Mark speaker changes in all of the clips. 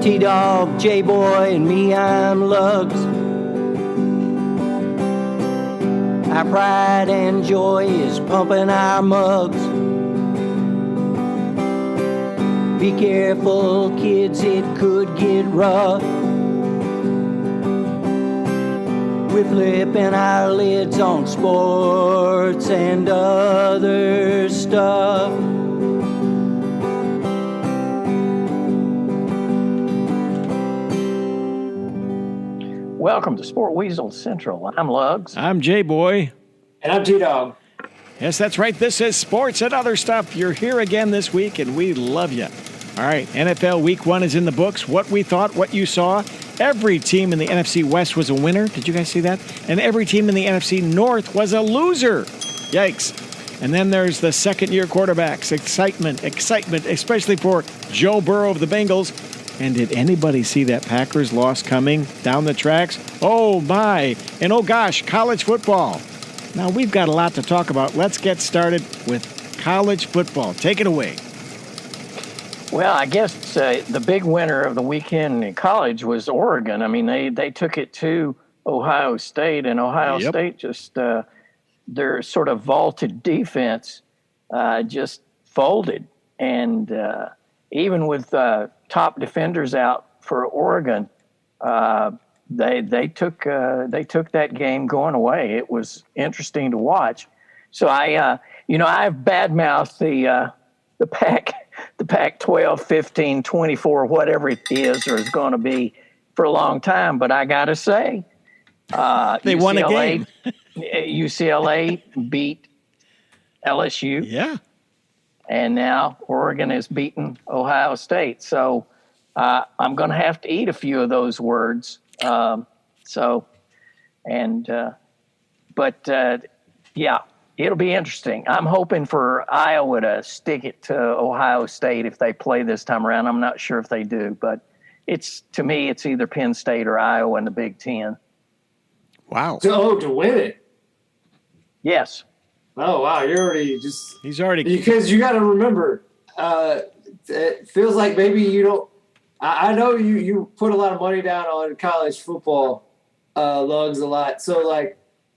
Speaker 1: T-Dog, J-Boy, and me, I'm Lugs. Our pride and joy is pumping our mugs. Be careful, kids, it could get rough. We're flipping our lids on sports and other stuff.
Speaker 2: Welcome to Sport Weasel Central. I'm Lugs.
Speaker 3: I'm J-Boy.
Speaker 4: And I'm T-Dog.
Speaker 3: Yes, that's right. This is Sports and Other Stuff. You're here again this week, and we love you. All right, NFL Week 1 is in the books. What we thought, what you saw. Every team in the NFC West was a winner. Did you guys see that? And every team in the NFC North was a loser. Yikes. And then there's the second-year quarterbacks. Excitement, especially for Joe Burrow of the Bengals. And did anybody see that Packers loss coming down the tracks? Oh, my. And oh, gosh, college football. Now, we've got a lot to talk about. Let's get started with college football. Take it away.
Speaker 2: Well, I guess the big winner of the weekend in college was Oregon. I mean, they took it to Ohio State, and Ohio State just their sort of vaulted defense just folded. And even with top defenders out for Oregon, they took that game going away. It was interesting to watch. So I've badmouthed the Pac-12, 15, 24, whatever it is or is going to be for a long time. But I got to say,
Speaker 3: they won a game.
Speaker 2: UCLA beat LSU.
Speaker 3: Yeah. And
Speaker 2: now Oregon has beaten Ohio State. So I'm going to have to eat a few of those words. Yeah. It'll be interesting. I'm hoping for Iowa to stick it to Ohio State if they play this time around. I'm not sure if they do, but to me, it's either Penn State or Iowa in the Big Ten.
Speaker 3: Wow.
Speaker 4: So, to win it?
Speaker 2: Yes.
Speaker 4: Oh, wow.
Speaker 3: He's already.
Speaker 4: Because you got to remember, it feels like maybe you don't. I know you put a lot of money down on college football, Lugs, a lot. So,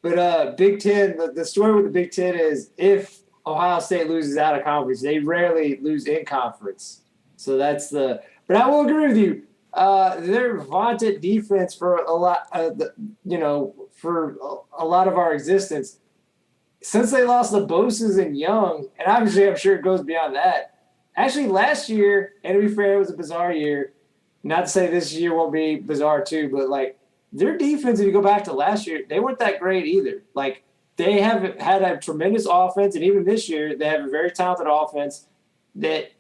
Speaker 4: but Big Ten, the story with the Big Ten is if Ohio State loses out of conference, they rarely lose in conference. So that's but I will agree with you. Their vaunted defense for a lot, for a lot of our existence, since they lost the Boses and Young, and obviously I'm sure it goes beyond that. Actually, last year, and to be fair, it was a bizarre year. Not to say this year won't be bizarre too, but their defense, if you go back to last year, they weren't that great either. They have had a tremendous offense, and even this year, they have a very talented offense that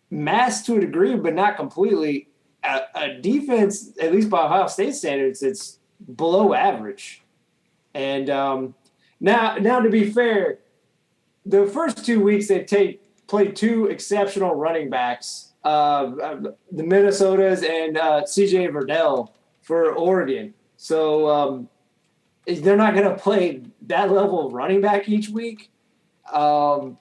Speaker 4: masked to a degree, but not completely. A defense, at least by Ohio State standards, it's below average. And now to be fair, the first 2 weeks they played two exceptional running backs, the Minnesotas and C.J. Verdell for Oregon. So they're not going to play that level of running back each week. It was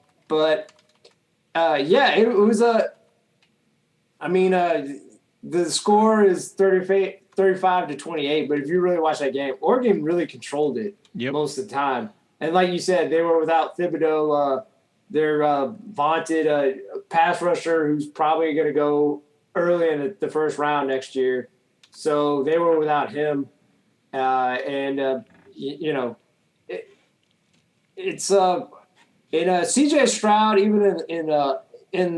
Speaker 4: the score is 35-28, but if you really watch that game, Oregon really controlled it most of the time. And like you said, they were without Thibodeau, their vaunted pass rusher who's probably going to go early in the first round next year. So they were without him. C.J. Stroud, even in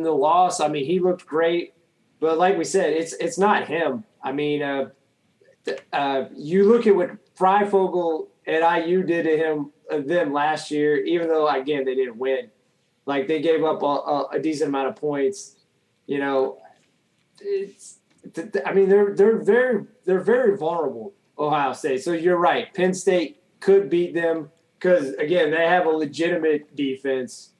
Speaker 4: the loss, I mean, he looked great. But like we said, it's not him. I mean, you look at what Freifogel at IU did to them last year, even though, again, they didn't win. They gave up a decent amount of points. They're very vulnerable, Ohio State. So you're right. Penn State could beat them because, again, they have a legitimate defense.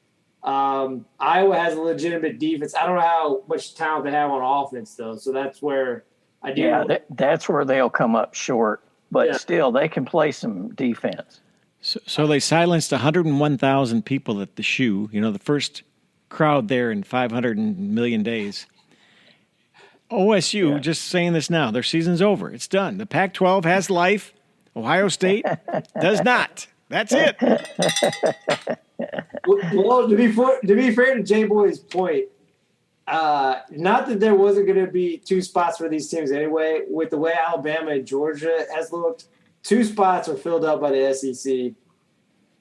Speaker 4: Iowa has a legitimate defense. I don't know how much talent they have on offense, though. So that's where I do.
Speaker 2: Yeah, that's where they'll come up short. But still, they can play some defense.
Speaker 3: So they silenced 101,000 people at the shoe, the first crowd there in 500 million days. OSU, just saying this now, their season's over. It's done. The Pac-12 has life. Ohio State does not. That's it.
Speaker 4: Well, to be fair to Jay Boy's point, not that there wasn't going to be two spots for these teams anyway. With the way Alabama and Georgia has looked, two spots are filled up by the SEC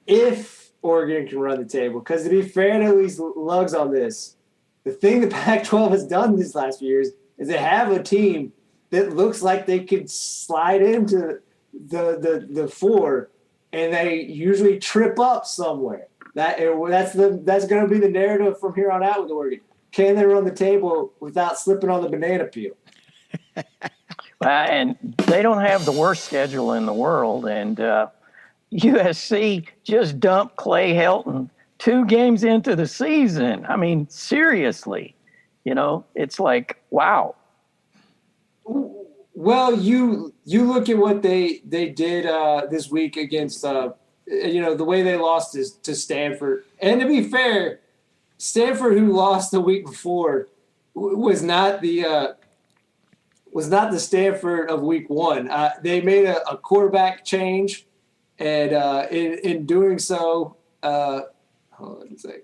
Speaker 4: if Oregon can run the table. Because to be fair to these lugs on this, the thing the Pac-12 has done these last few years is they have a team that looks like they could slide into the four, and they usually trip up somewhere. That's going to be the narrative from here on out with Oregon. Can they run the table without slipping on the banana peel?
Speaker 2: And they don't have the worst schedule in the world. And USC just dumped Clay Helton 2 games into the season. I mean, seriously, it's like, wow.
Speaker 4: Well, you look at what they did this week against, the way they lost to Stanford. And to be fair, Stanford, who lost the week before, was not the Stanford of week 1. They made a quarterback change, and in doing so, hold on a second.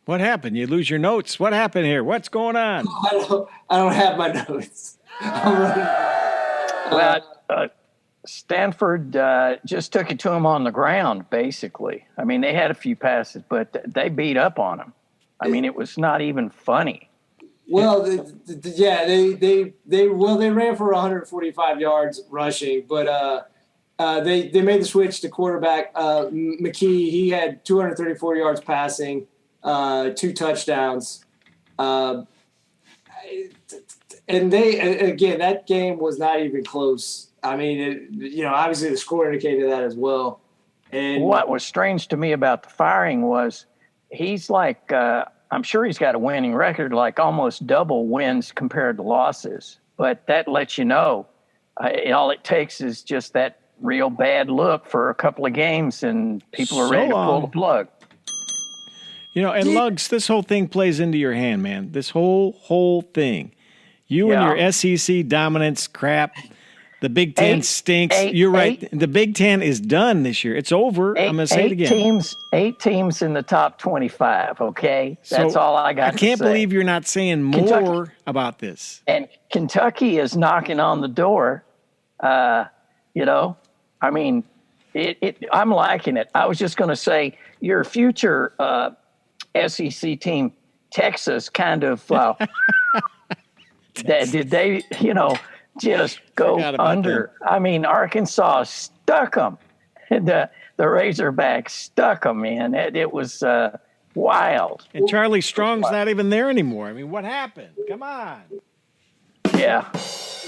Speaker 3: What happened? You lose your notes. What happened here? What's going on?
Speaker 4: I don't have my notes.
Speaker 2: Stanford just took it to him on the ground, basically. I mean, they had a few passes, but they beat up on him. I mean, it was not even funny.
Speaker 4: Well, they ran for 145 yards rushing, but they made the switch to quarterback McKee. He had 234 yards passing, 2 touchdowns, and that game was not even close. I mean, obviously the score indicated that as well. And
Speaker 2: what was strange to me about the firing was he's like, I'm sure he's got a winning record, like almost double wins compared to losses. But that lets you know all it takes is just that real bad look for a couple of games, and people are ready to pull the plug.
Speaker 3: And Lugs, this whole thing plays into your hand, man. This whole thing. You and your SEC dominance crap. The Big Ten stinks. You're right. The Big Ten is done this year. It's over. I'm going to say it again.
Speaker 2: 8 teams in the top 25, okay? That's all I got to say.
Speaker 3: I can't believe you're not saying more about this.
Speaker 2: And Kentucky is knocking on the door. I mean, I'm liking it. I was just going to say your future SEC team, Texas, kind of did they, just go under. I mean, Arkansas stuck them. The Razorbacks stuck them, man. It was wild.
Speaker 3: And Charlie Strong's not even there anymore. I mean, what happened? Come on.
Speaker 2: Yeah.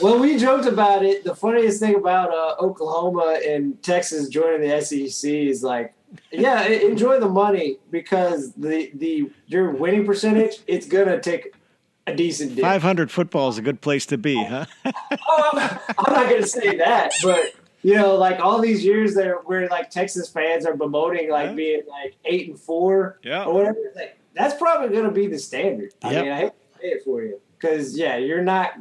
Speaker 4: Well, we joked about it. The funniest thing about Oklahoma and Texas joining the SEC is like, yeah, enjoy the money because your winning percentage, it's gonna take a decent dip.
Speaker 3: 500 football is a good place to be, huh?
Speaker 4: I'm not gonna say that, but like all these years where like Texas fans are bemoaning like being like 8-4 or whatever. Like that's probably gonna be the standard. I mean, I hate to say it for you because you're not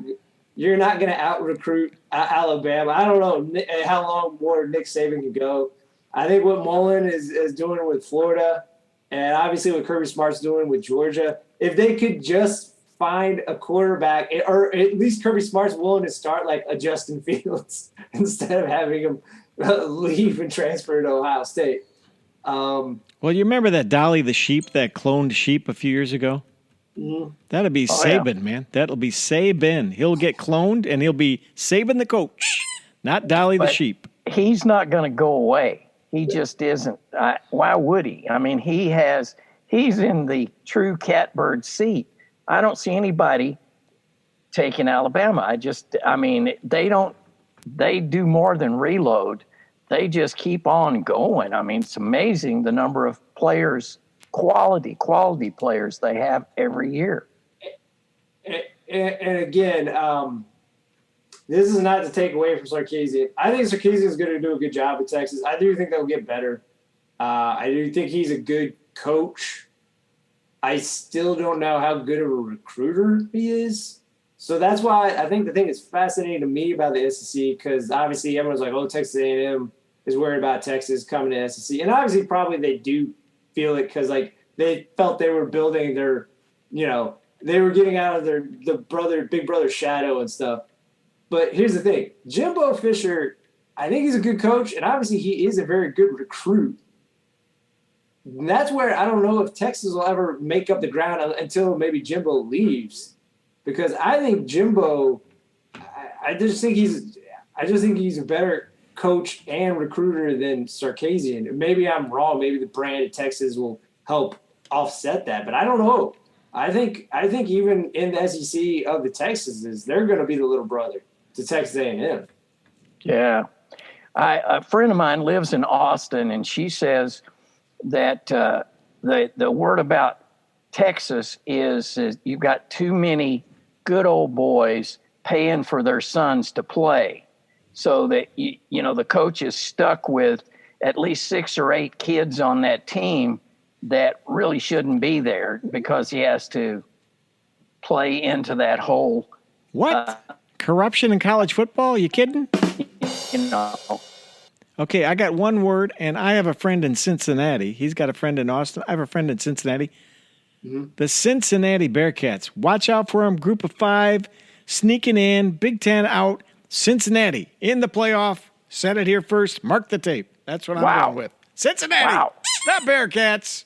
Speaker 4: gonna out recruit Alabama. I don't know how long more Nick Saban can go. I think what Mullen is doing with Florida, and obviously what Kirby Smart's doing with Georgia, if they could just find a quarterback, or at least Kirby Smart's willing to start like a Justin Fields instead of having him leave and transfer to Ohio State.
Speaker 3: Well, you remember that Dolly the sheep, that cloned sheep a few years ago? Mm-hmm. That'll be Saban, man. That'll be Saban. He'll get cloned, and he'll be Saban the coach, not Dolly the sheep.
Speaker 2: He's not going to go away. He just isn't. Why would he? I mean, he's in the true catbird seat. I don't see anybody taking Alabama. They do more than reload. They just keep on going. I mean, it's amazing the number of players, quality players they have every year.
Speaker 4: And again, this is not to take away from Sarkisian. I think Sarkisian is going to do a good job at Texas. I do think they'll get better. I do think he's a good coach. I still don't know how good of a recruiter he is. So that's why I think the thing that's fascinating to me about the SEC, because obviously everyone's like, oh, Texas A&M is worried about Texas coming to SEC. And obviously probably they do feel it because, like, they felt they were building their, they were getting out of big brother shadow and stuff. But here's the thing. Jimbo Fisher, I think he's a good coach, and obviously he is a very good recruit. And that's where I don't know if Texas will ever make up the ground until maybe Jimbo leaves. Because I think Jimbo, I just think he's a better coach and recruiter than Sarkisian. Maybe I'm wrong. Maybe the brand of Texas will help offset that, but I don't know. I think even in the SEC of the Texases, they're going to be the little brother to Texas A&M.
Speaker 2: Yeah. A friend of mine lives in Austin, and she says that the word about Texas is you've got too many good old boys paying for their sons to play, so that the coach is stuck with at least 6 or 8 kids on that team that really shouldn't be there because he has to play into that whole
Speaker 3: corruption in college football? You kidding? Okay, I got one word, and I have a friend in Cincinnati. He's got a friend in Austin. I have a friend in Cincinnati. Mm-hmm. The Cincinnati Bearcats. Watch out for them. Group of 5, sneaking in. Big Ten out. Cincinnati in the playoff. Said it here first. Mark the tape. That's what I'm going with. Cincinnati. Wow. The Bearcats.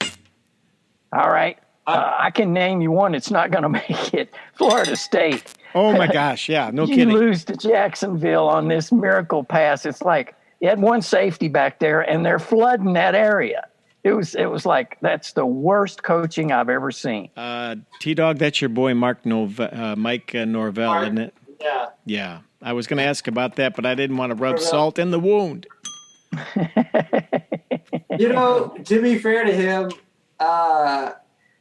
Speaker 2: All right. I can name you one. It's not going to make it. Florida State.
Speaker 3: Oh, my gosh. Yeah, no kidding.
Speaker 2: You lose to Jacksonville on this miracle pass. It's like you had one safety back there, and they're flooding that area. It was like that's the worst coaching I've ever seen.
Speaker 3: T-Dog, that's your boy Mike Norvell, isn't it?
Speaker 4: Yeah.
Speaker 3: Yeah. I was going to ask about that, but I didn't want to rub salt in the wound.
Speaker 4: To be fair to him,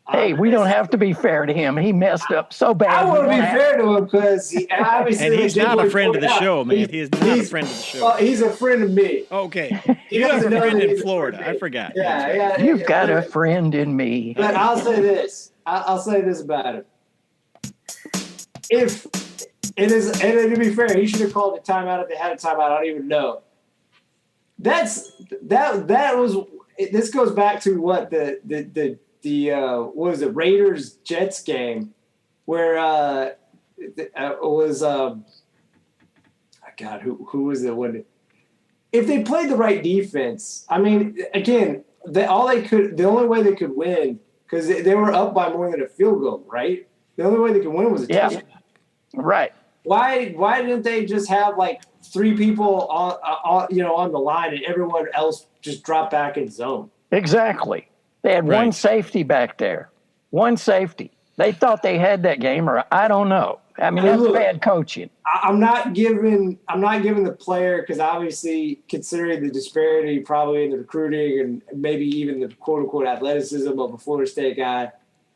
Speaker 2: hey, we don't have to be fair to him. He messed up so bad.
Speaker 4: I want to be fair to him because obviously.
Speaker 3: And he's not a friend of the show, man. He's not a friend of the show.
Speaker 4: He's a friend of me.
Speaker 3: Okay. He has a friend in Florida. I forgot.
Speaker 4: Yeah.
Speaker 2: You've got a friend in me.
Speaker 4: But I'll say this. I'll say this about him. If it is, and to be fair, he should have called a timeout if they had a timeout. I don't even know. That was. This goes back to what the what was it, Raiders Jets game where it was God, who was the one? If they played the right defense, I mean, again, the only way they could win, because they were up by more than a field goal, right? The only way they could win was a touchdown.
Speaker 2: Right.
Speaker 4: Why didn't they just have like 3 people on the line and everyone else just drop back in zone?
Speaker 2: Exactly. They had one safety back there. One safety. They thought they had that game, or I don't know. I mean, that's bad coaching.
Speaker 4: I'm not giving the player, because obviously considering the disparity probably in the recruiting and maybe even the quote unquote athleticism of a Florida State guy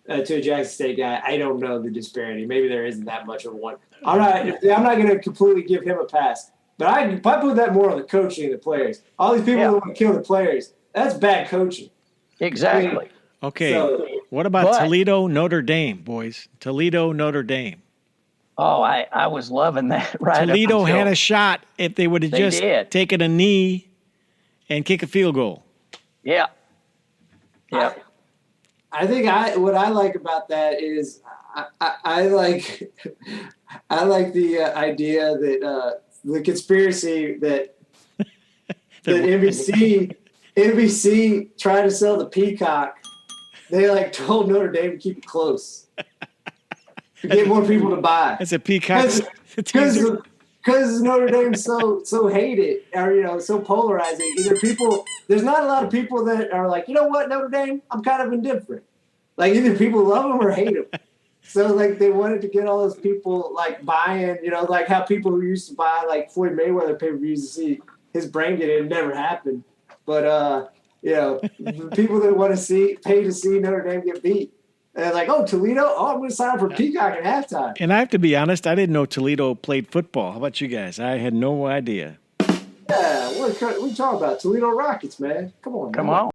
Speaker 4: to a Jackson State guy, I don't know the disparity. Maybe there isn't that much of one. I'm not going to completely give him a pass, but I put that more on the coaching and the players. All these people that want to kill the players, that's bad coaching.
Speaker 2: Exactly.
Speaker 4: I mean,
Speaker 3: okay. What about Toledo, Notre Dame, boys? Toledo, Notre Dame.
Speaker 2: Oh, I was loving that. Right.
Speaker 3: Toledo had a shot if they would have just taken a knee and kick a field goal.
Speaker 2: Yeah. Yeah.
Speaker 4: I think what I like about that is I like the idea that the conspiracy that NBC tried to sell the Peacock. They told Notre Dame to keep it close to get more people to buy.
Speaker 3: That's a Peacock.
Speaker 4: Because Notre Dame's so hated, or so polarizing. There's not a lot of people that are like, you know what, Notre Dame, I'm kind of indifferent. Like either people love them or hate them. So they wanted to get all those people buying, like how people who used to buy Floyd Mayweather pay-per-views to see his brain get in. It never happened. But people that want to pay to see Notre Dame get beat. And they're like, oh, Toledo? Oh, I'm going to sign up for Peacock at halftime.
Speaker 3: And I have to be honest, I didn't know Toledo played football. How about you guys? I had no idea.
Speaker 4: Yeah, what are you talking about? Toledo Rockets, man. Come on.